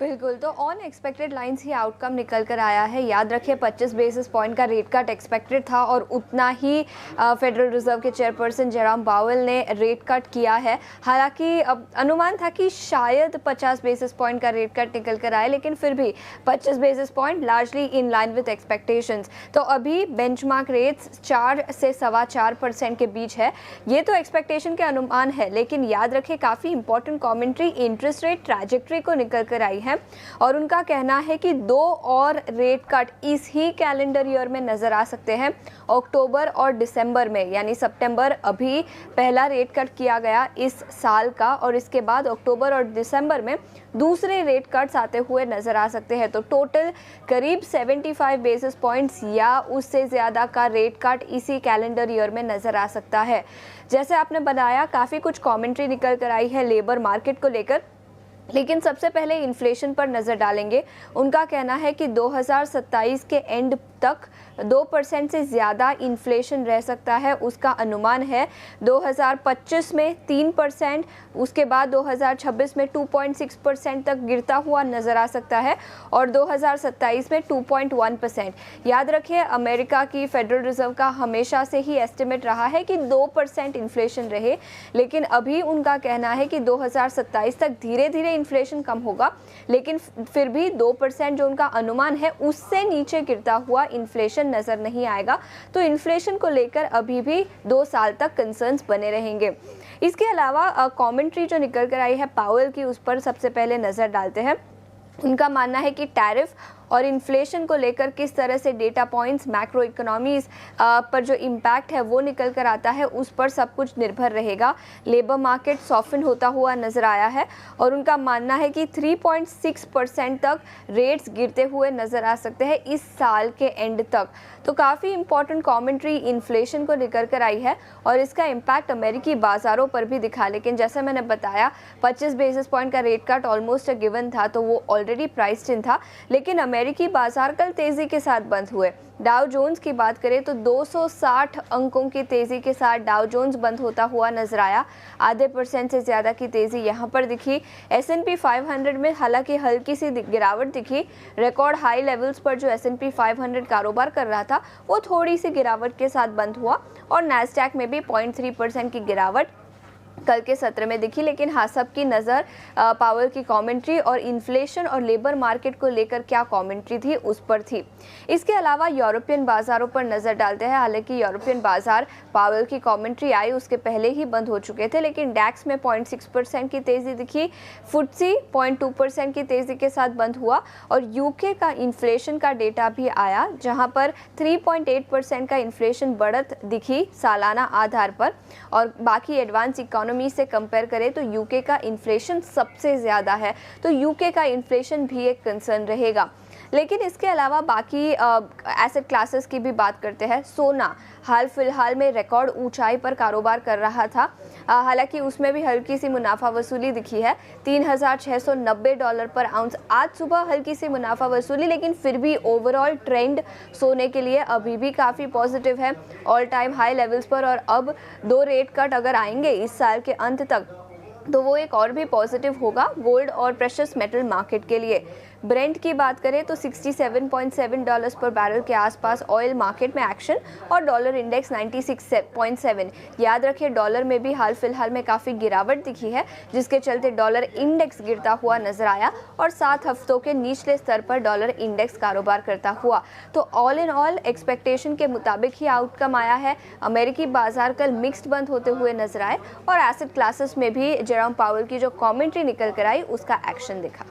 बिल्कुल, तो on expected lines he outcome निकल कर आया है। याद रखिए 25 बेसिस पॉइंट का रेट कट एक्सपेक्टेड था और उतना ही फेडरल रिजर्व के चेयरपर्सन जेरोम पावेल ने रेट कट किया है। हालांकि अब अनुमान था कि शायद 50 बेसिस पॉइंट का रेट कट निकल कर आए, लेकिन फिर भी 25 basis point largely in line with expectations. तो अभी बेंचमार्क रेट्स 4 से 4.25% के बीच है। ये तो एक्सपेक्टेशन के अनुमान है, लेकिन याद रखिए काफ़ी important commentary interest rate trajectory को निकल कर आई है और उनका कहना है कि 2 और रेट कट इस ही कैलेंडर ईयर में नजर आ सकते हैं, अक्टूबर और दिसंबर में। यानी सितंबर अभी पहला रेट कट किया गया इस साल का, और इसके बाद अक्टूबर और दिसंबर में दूसरे रेट कट्स आते हुए नजर आ सकते हैं। तो टोटल करीब 75 बेसिस पॉइंट्स या उससे ज़्यादा का रेट कट इसी कैलेंडर ईयर में नजर आ सकता है। जैसे आपने बताया, काफ़ी कुछ कमेंट्री निकल कर आई है लेबर मार्केट को लेकर, लेकिन सबसे पहले इन्फ्लेशन पर नज़र डालेंगे। उनका कहना है कि 2027 के एंड तक 2% से ज़्यादा इन्फ्लेशन रह सकता है, उसका अनुमान है। 2025 में 3%, उसके बाद 2026 में 2.6% तक गिरता हुआ नज़र आ सकता है और 2027 में 2.1%। याद रखिए अमेरिका की फेडरल रिजर्व का हमेशा से ही एस्टिमेट रहा है कि 2% इन्फ्लेशन रहे, लेकिन अभी उनका कहना है कि 2027 तक धीरे धीरे इन्फ्लेशन कम होगा, लेकिन फिर भी 2% जो उनका अनुमान है उससे नीचे गिरता हुआ इन्फ्लेशन नज़र नहीं आएगा। तो इन्फ्लेशन को लेकर अभी भी 2 साल तक कंसर्न्स बने रहेंगे। इसके अलावा कमेंट्री जो निकल कर आई है पावेल की, उस पर सबसे पहले नज़र डालते हैं। उनका मानना है कि टैरिफ और इन्फ्लेशन को लेकर किस तरह से डेटा पॉइंट्स मैक्रो इकोनॉमीज़ पर जो इम्पैक्ट है वो निकल कर आता है, उस पर सब कुछ निर्भर रहेगा। लेबर मार्केट सॉफ्टन होता हुआ नज़र आया है और उनका मानना है कि 3.6% तक रेट्स गिरते हुए नज़र आ सकते हैं इस साल के एंड तक। तो काफ़ी इंपॉर्टेंट कमेंट्री इन्फ्लेशन को निकल कर आई है और इसका इम्पैक्ट अमेरिकी बाज़ारों पर भी दिखा। लेकिन जैसे मैंने बताया 25 बेसिस पॉइंट का रेट कट ऑलमोस्ट गिवन था, तो वो ऑलरेडी प्राइस्ड इन था। लेकिन अमेरिकी बाजार कल तेजी के साथ बंद हुए। डाउ जोन्स की बात करें तो 260 अंकों की तेजी के साथ डाउ जोन्स बंद होता हुआ नजर आया। आधे % से ज़्यादा की तेजी यहाँ पर दिखी। S&P 500 में हालांकि हल्की सी गिरावट दिखी। रिकॉर्ड हाई लेवल्स पर जो S&P 500 कारोबार कर रहा था वो थोड़ी सी गिरावट के साथ बंद हुआ और नैस्डैक में भी 0.3% की गिरावट कल के सत्र में दिखी। लेकिन हाँ, सबकी नज़र पावेल की कमेंट्री और इन्फ्लेशन और लेबर मार्केट को लेकर क्या कमेंट्री थी उस पर थी। इसके अलावा यूरोपियन बाज़ारों पर नज़र डालते हैं। हालांकि यूरोपियन बाज़ार पावेल की कमेंट्री आई उसके पहले ही बंद हो चुके थे, लेकिन डैक्स में 0.6% की तेज़ी दिखी। फुट्सी 0.2% की तेज़ी के साथ बंद हुआ और यूके का इन्फ्लेशन का डेटा भी आया, जहाँ पर 3.8% का इन्फ्लेशन बढ़त दिखी सालाना आधार पर। और बाकी एडवांस इकोनॉमी से कंपेयर करें तो यूके का इन्फ्लेशन सबसे ज़्यादा है, तो यूके का इन्फ्लेशन भी एक कंसर्न रहेगा। लेकिन इसके अलावा बाकी एसेट क्लासेस की भी बात करते हैं। सोना हाल फिलहाल में रिकॉर्ड ऊंचाई पर कारोबार कर रहा था। हालांकि उसमें भी हल्की सी मुनाफा वसूली दिखी है। $3,690 पर आउंस आज सुबह हल्की सी मुनाफा वसूली, लेकिन फिर भी ओवरऑल ट्रेंड सोने के लिए अभी भी काफ़ी पॉजिटिव है, ऑल टाइम हाई लेवल्स पर। और अब 2 रेट कट अगर आएंगे इस साल के अंत तक तो वो एक और भी पॉजिटिव होगा गोल्ड और प्रेशियस मेटल मार्केट के लिए। ब्रेंट की बात करें तो $67.7 पर बैरल के आसपास ऑयल मार्केट में एक्शन और डॉलर इंडेक्स 96.7। याद रखिए डॉलर में भी हाल फिलहाल में काफ़ी गिरावट दिखी है, जिसके चलते डॉलर इंडेक्स गिरता हुआ नजर आया और 7 हफ्तों के निचले स्तर पर डॉलर इंडेक्स कारोबार करता हुआ। तो ऑल इन ऑल एक्सपेक्टेशन के मुताबिक ही आउटकम आया है। अमेरिकी बाजार कल मिक्स्ड बंद होते हुए नजर आए और एसेट क्लासेस में भी जेरोम पावेल की जो कमेंट्री निकल कर आई उसका एक्शन दिखा।